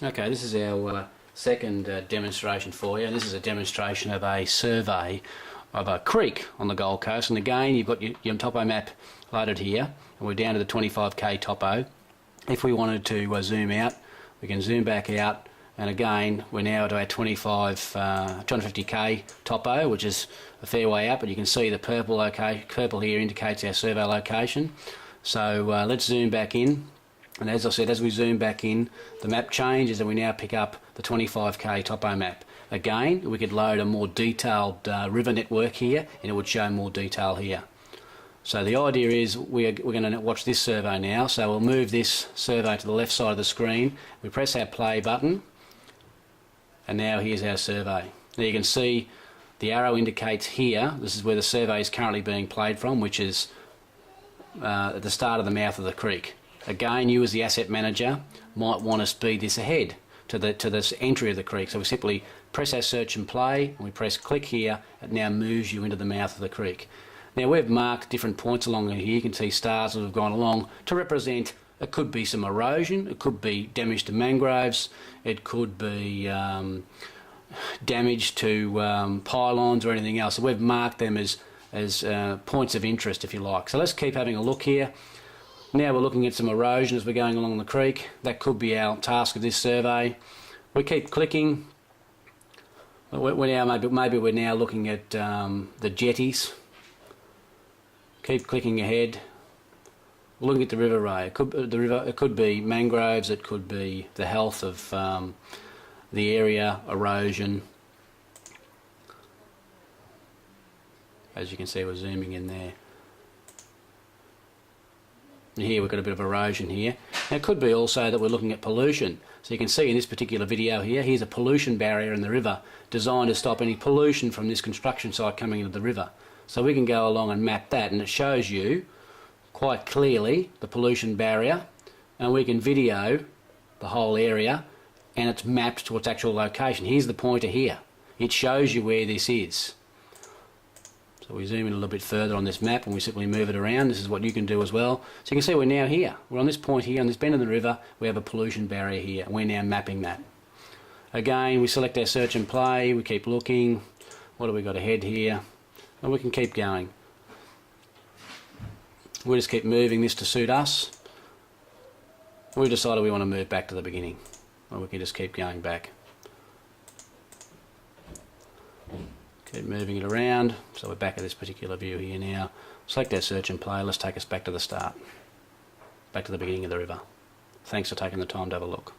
Okay, this is our second demonstration for you, and this is a demonstration of a survey of a creek on the Gold Coast. And again, you've got your topo map loaded here, and we're down to the 25k topo. If we wanted to zoom out, we can zoom back out, and again we're now to our 250k topo, which is a fair way up, but you can see the purple here indicates our survey location. So let's zoom back in. And as I said, as we zoom back in, the map changes and we now pick up the 25k topo map. Again, we could load a more detailed river network here, and it would show more detail here. So the idea is we're going to watch this survey now. So we'll move this survey to the left side of the screen. We press our play button, and now here's our survey. Now you can see the arrow indicates here, this is where the survey is currently being played from, which is at the start of the mouth of the creek. Again, you as the asset manager might want to speed this ahead to this entry of the creek. So we simply press our search and play, and we press click here. It now moves you into the mouth of the creek. Now we've marked different points along here. You can see stars that have gone along to represent, it could be some erosion, it could be damage to mangroves, it could be damage to pylons or anything else. So we've marked them as points of interest, if you like. So let's keep having a look here. Now we're looking at some erosion as we're going along the creek. That could be our task of this survey. We keep clicking. Maybe we're now looking at the jetties. Keep clicking ahead. We're looking at the river ray. It could be mangroves. It could be the health of the area, erosion. As you can see, we're zooming in there. Here we've got a bit of erosion here. Now it could be also that we're looking at pollution. So you can see in this particular video here, here's a pollution barrier in the river designed to stop any pollution from this construction site coming into the river. So we can go along and map that, and it shows you quite clearly the pollution barrier, and we can video the whole area, and it's mapped to its actual location. Here's the pointer here. It shows you where this is. So we zoom in a little bit further on this map and we simply move it around. This is what you can do as well. So you can see we're now here. We're on this point here, on this bend of the river. We have a pollution barrier here, and we're now mapping that. Again, we select our search and play. We keep looking. What do we got ahead here? And we can keep going. We'll just keep moving this to suit us. We've decided we want to move back to the beginning. Or we can just keep going back. Keep moving it around, so we're back at this particular view here now. Select our search and play. Let's take us back to the start, back to the beginning of the river. Thanks for taking the time to have a look.